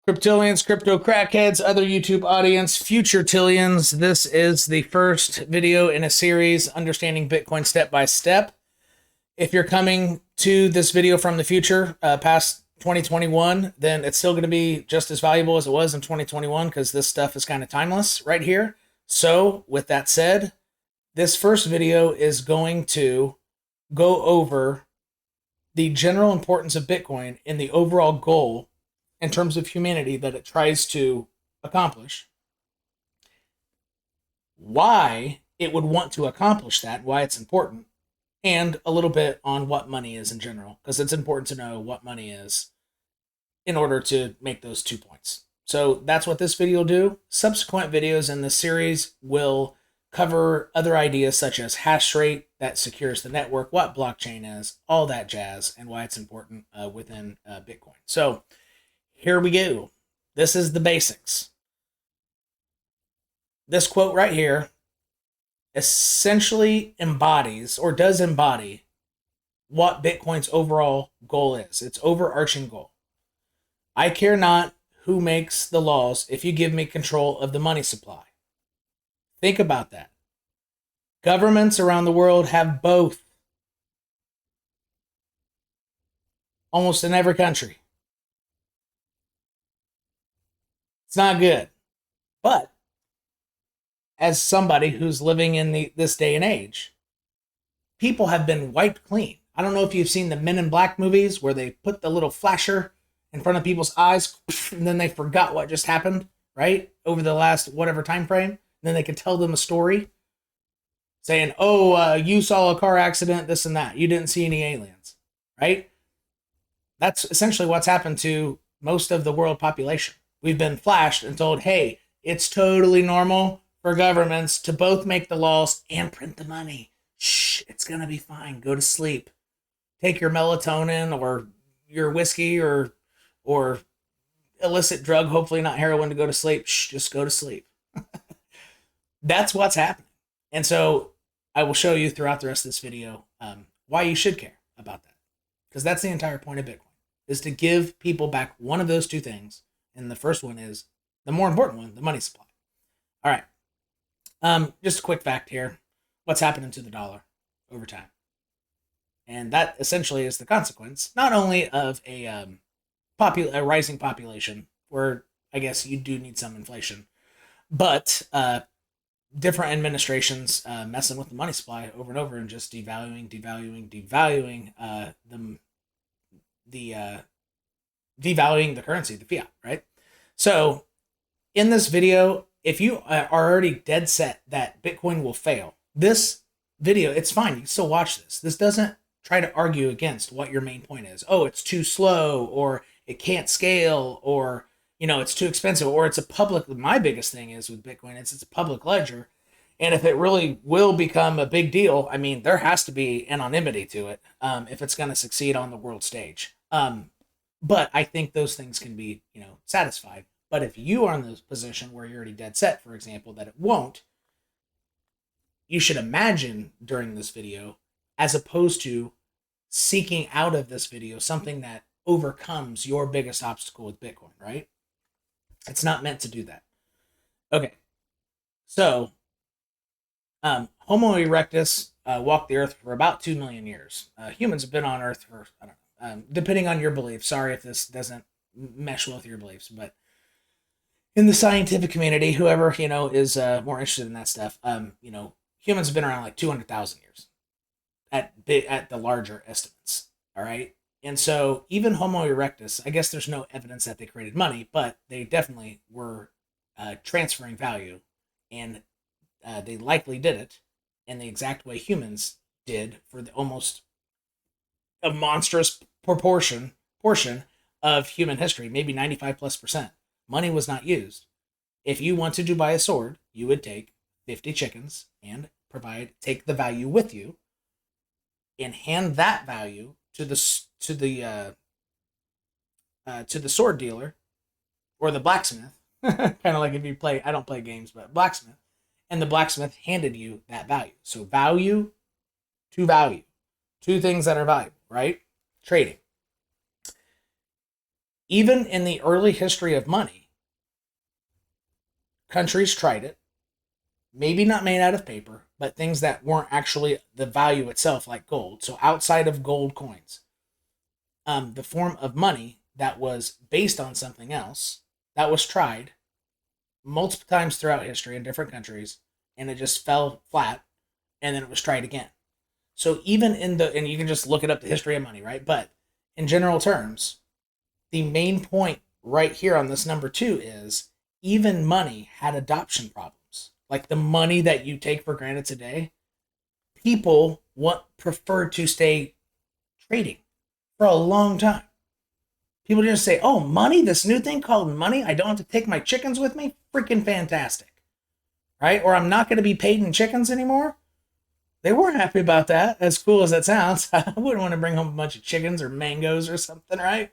Cryptillians, crypto crackheads, other YouTube audience, future tillions. This is the first video in a series, Understanding Bitcoin Step by Step. If you're coming to this video from the future, past 2021, then it's still going to be just as valuable as it was in 2021 because this stuff is kind of timeless right here. So with that said, this first video is going to go over the general importance of Bitcoin and the overall goal in terms of humanity that it tries to accomplish, why it would want to accomplish that, why it's important, and a little bit on what money is in general, because it's important to know what money is in order to make those 2 points. So that's what this video will do. Subsequent videos in this series will cover other ideas such as hash rate that secures the network, what blockchain is, all that jazz, and why it's important within Bitcoin. So here we go. This is the basics. This quote right here essentially embodies or does embody what Bitcoin's overall goal is, its overarching goal. I care not who makes the laws if you give me control of the money supply. Think about that. Governments around the world have both. Almost in every country. It's not good. But as somebody who's living in this day and age, people have been wiped clean. I don't know if you've seen the Men in Black movies where they put the little flasher in front of people's eyes and then they forgot what just happened, right? Over the last whatever time frame. And then they could tell them a story saying, oh, you saw a car accident, this and that. You didn't see any aliens, right? That's essentially what's happened to most of the world population. We've been flashed and told, hey, it's totally normal for governments to both make the laws and print the money. Shh, it's going to be fine. Go to sleep. Take your melatonin or your whiskey or illicit drug, hopefully not heroin, to go to sleep. Shh, just go to sleep. That's what's happening. And so I will show you throughout the rest of this video why you should care about that. Because that's the entire point of Bitcoin, is to give people back one of those two things. And the first one is the more important one, the money supply. All right. Just a quick fact here. What's happening to the dollar over time? And that essentially is the consequence, not only of a rising population, where I guess you do need some inflation, but different administrations messing with the money supply over and over and just devaluing devaluing the currency, the fiat, right? So in this video, if you are already dead set that Bitcoin will fail, this video, it's fine. You can still watch this. This doesn't try to argue against what your main point is. Oh, it's too slow, or it can't scale, or, you know, it's too expensive, or it's a public. My biggest thing is with Bitcoin, it's a public ledger. And if it really will become a big deal, I mean, there has to be anonymity to it if it's going to succeed on the world stage. But I think those things can be, satisfied. But if you are in the position where you're already dead set, for example, that it won't, you should imagine during this video, as opposed to seeking out of this video something that overcomes your biggest obstacle with Bitcoin, right? It's not meant to do that. Okay. So, Homo erectus walked the earth for about 2 million years. Humans have been on earth for, I don't know, depending on your beliefs. Sorry if this doesn't mesh with your beliefs, but in the scientific community, whoever, is more interested in that stuff, humans have been around like 200,000 years at the larger estimates. All right. And so even Homo erectus, I guess there's no evidence that they created money, but they definitely were transferring value, and they likely did it in the exact way humans did for almost a monstrous portion of human history, maybe 95+%. Money was not used. If you wanted to buy a sword, you would take 50 chickens and take the value with you and hand that value to the sword dealer or the blacksmith. Kind of like if you play, I don't play games, but blacksmith, and the blacksmith handed you that value. So value to value, two things that are valuable, right? Trading. Even in the early history of money, countries tried it, maybe not made out of paper, but things that weren't actually the value itself, like gold. So outside of gold coins, the form of money that was based on something else, that was tried multiple times throughout history in different countries, and it just fell flat, and then it was tried again. So even in the, and you can just look it up, the history of money, right? But in general terms, the main point right here on this number 2 is even money had adoption problems. Like the money that you take for granted today, people prefer to stay trading for a long time. People just say, oh, money, this new thing called money, I don't have to take my chickens with me? Freaking fantastic, right? Or I'm not going to be paid in chickens anymore. They weren't happy about that, as cool as that sounds. I wouldn't want to bring home a bunch of chickens or mangoes or something, right?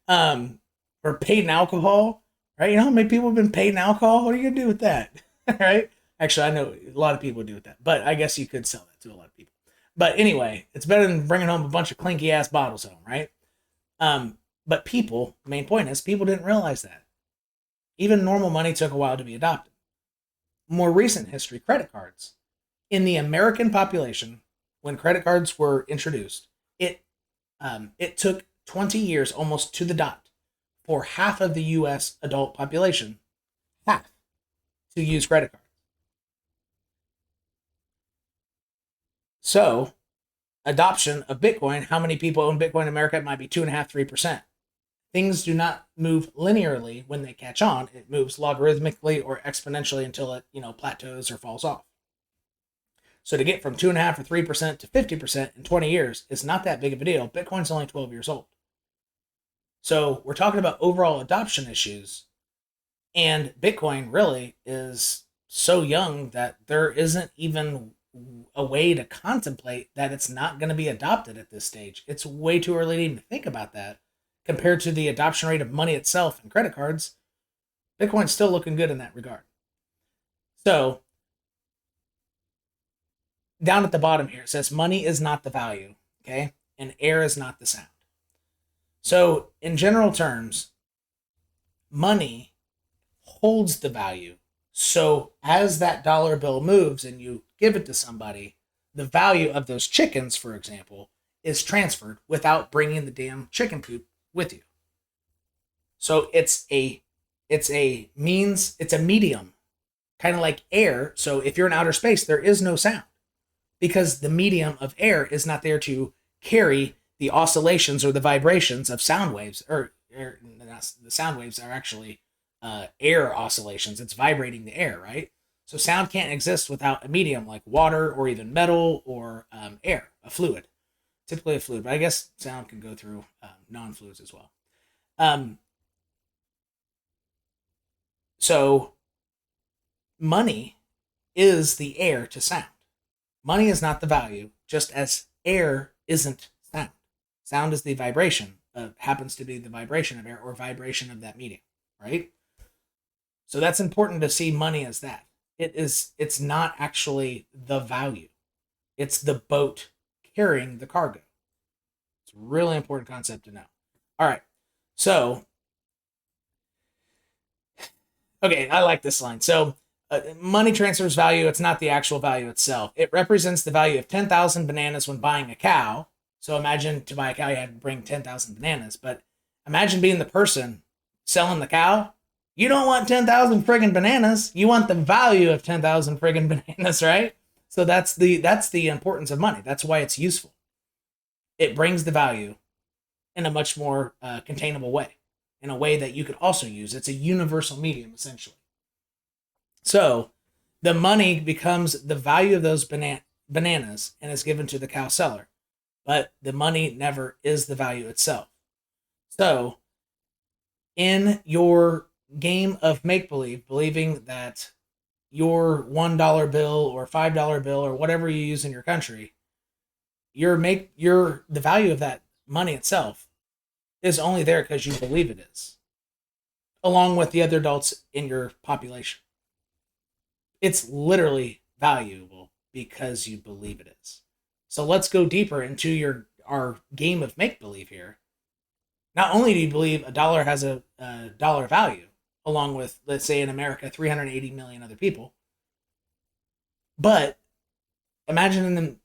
Or paid in alcohol, right? You know how many people have been paid in alcohol? What are you going to do with that, right? Actually, I know a lot of people do with that, but I guess you could sell that to a lot of people. But anyway, it's better than bringing home a bunch of clinky-ass bottles home, right? But people, the main point is, people didn't realize that. Even normal money took a while to be adopted. More recent history, credit cards. In the American population, when credit cards were introduced, it took 20 years, almost to the dot, for half of the U.S. adult population, half, to use credit cards. So, adoption of Bitcoin, how many people own Bitcoin in America? It might be 2.5%, 3%. Things do not move linearly when they catch on. It moves logarithmically or exponentially until it, plateaus or falls off. So to get from 2.5% or 3% to 50% in 20 years is not that big of a deal. Bitcoin's only 12 years old. So we're talking about overall adoption issues, and Bitcoin really is so young that there isn't even a way to contemplate that it's not going to be adopted at this stage. It's way too early to even think about that. Compared to the adoption rate of money itself and credit cards, Bitcoin's still looking good in that regard. So down at the bottom here, it says money is not the value, okay? And air is not the sound. So in general terms, money holds the value. So as that dollar bill moves and you give it to somebody, the value of those chickens, for example, is transferred without bringing the damn chicken coop with you. So it's a medium, kind of like air. So if you're in outer space, there is no sound because the medium of air is not there to carry the oscillations or the vibrations of sound waves, or the sound waves are actually air oscillations. It's vibrating the air, right? So sound can't exist without a medium like water or even metal or air, a fluid. Typically a fluid, but I guess sound can go through non-fluids as well. So money is the air to sound. Money is not the value, just as air isn't sound. Sound is the vibration, happens to be the vibration of air or vibration of that medium, right? So that's important to see money as that. It's not actually the value. It's the boat carrying the cargo. It's a really important concept to know. All right. So, okay, I like this line. So, money transfers value. It's not the actual value itself. It represents the value of 10,000 bananas when buying a cow. So imagine to buy a cow, you had to bring 10,000 bananas. But imagine being the person selling the cow. You don't want 10,000 friggin' bananas. You want the value of 10,000 friggin' bananas, right? So that's the importance of money. That's why it's useful. It brings the value in a much more containable way, in a way that you could also use. It's a universal medium, essentially. So the money becomes the value of those bananas and is given to the cow seller. But the money never is the value itself. So in your game of make-believe, believing that your $1 bill or $5 bill or whatever you use in your country, the value of that money itself is only there because you believe it is, along with the other adults in your population. It's literally valuable because you believe it is. So let's go deeper into our game of make-believe here. Not only do you believe a dollar has a dollar value, along with, let's say in America, 380 million other people, but imagining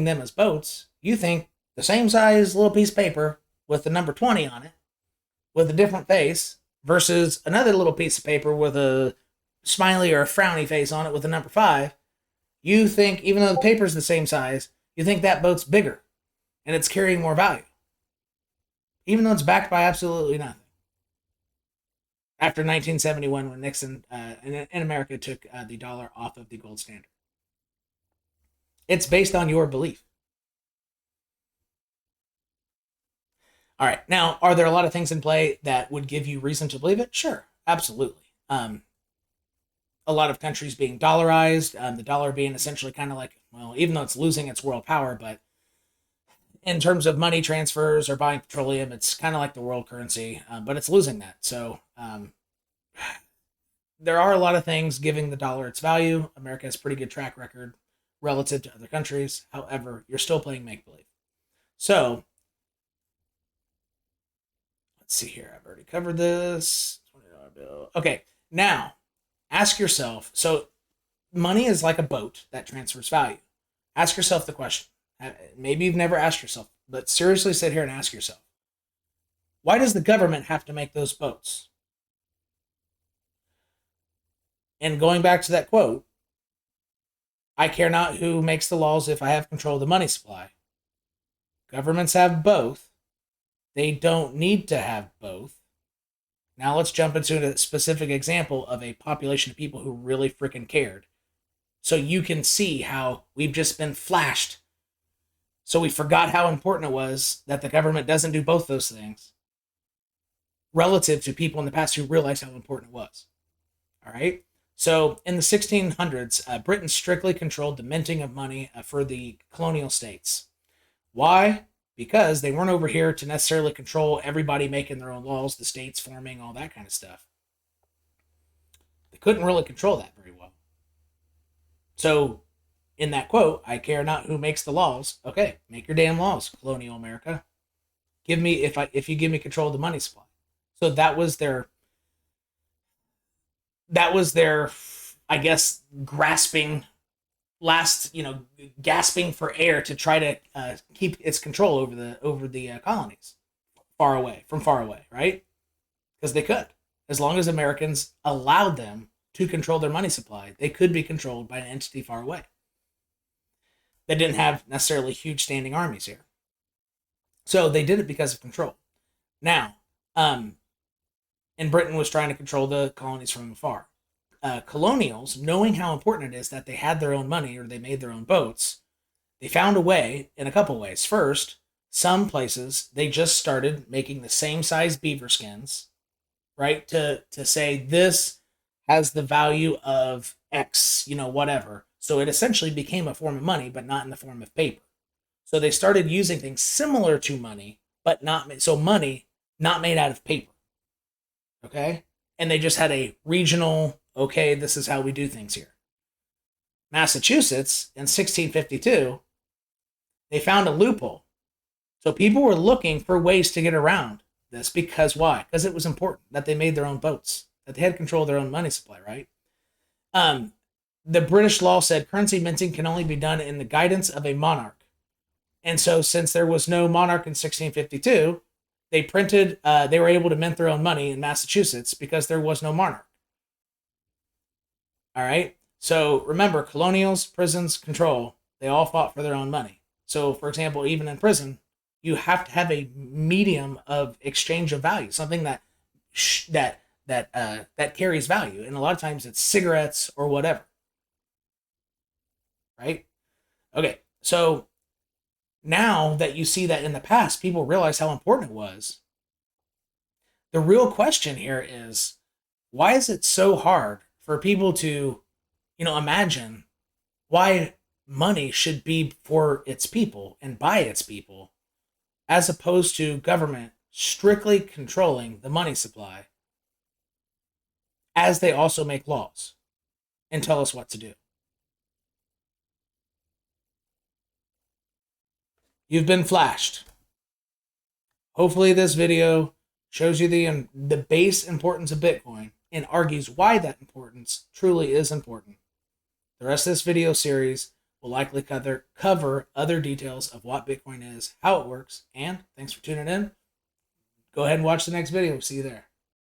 them as boats, you think the same size little piece of paper with the number 20 on it, with a different face, versus another little piece of paper with a smiley or a frowny face on it with a number 5, you think, even though the paper's the same size, you think that boat's bigger and it's carrying more value, even though it's backed by absolutely nothing. After 1971, when Nixon in America took the dollar off of the gold standard. It's based on your belief. All right. Now, are there a lot of things in play that would give you reason to believe it? Sure. Absolutely. A lot of countries being dollarized, the dollar being essentially kind of like, well, even though it's losing its world power, but in terms of money transfers or buying petroleum, it's kind of like the world currency, but it's losing that. So there are a lot of things giving the dollar its value. America has a pretty good track record relative to other countries. However, you're still playing make-believe. So let's see here. I've already covered this. $20 bill. Okay, now ask yourself, so money is like a boat that transfers value. Ask yourself the question. Maybe you've never asked yourself, but seriously sit here and ask yourself, why does the government have to make those boats? And going back to that quote, I care not who makes the laws if I have control of the money supply. Governments have both. They don't need to have both. Now let's jump into a specific example of a population of people who really freaking cared. So you can see how we've just been flashed. So we forgot how important it was that the government doesn't do both those things relative to people in the past who realized how important it was. All right? So in the 1600s, Britain strictly controlled the minting of money for the colonial states. Why? Because they weren't over here to necessarily control everybody making their own laws, the states forming, all that kind of stuff. They couldn't really control that very well. So in that quote, I care not who makes the laws. Okay, make your damn laws, colonial America. Give me, if you give me control of the money supply. So that was their, I guess, gasping for air to try to keep its control over the colonies far away, right? Because they could. As long as Americans allowed them to control their money supply, they could be controlled by an entity far away. They didn't have necessarily huge standing armies here. So they did it because of control. Now, and Britain was trying to control the colonies from afar. Colonials, knowing how important it is that they had their own money or they made their own boats, they found a way in a couple ways. First, some places, they just started making the same size beaver skins, right? To say this has the value of X, whatever. So it essentially became a form of money, but not in the form of paper. So they started using things similar to money, but money not made out of paper. Okay? And they just had a regional, okay, this is how we do things here. Massachusetts in 1652, they found a loophole. So people were looking for ways to get around this because why? Because it was important that they made their own boats, that they had control of their own money supply, right? The British law said currency minting can only be done in the guidance of a monarch. And so since there was no monarch in 1652, they were able to mint their own money in Massachusetts because there was no monarch. All right. So remember, colonials, prisons, control, they all fought for their own money. So for example, even in prison, you have to have a medium of exchange of value, something that carries value. And a lot of times it's cigarettes or whatever. Right? Okay. So now that you see that in the past, people realize how important it was. The real question here is, why is it so hard for people to, imagine why money should be for its people and by its people, as opposed to government strictly controlling the money supply, as they also make laws and tell us what to do? You've been flashed. Hopefully this video shows you the base importance of Bitcoin and argues why that importance truly is important. The rest of this video series will likely cover other details of what Bitcoin is, how it works, and thanks for tuning in. Go ahead and watch the next video. See you there.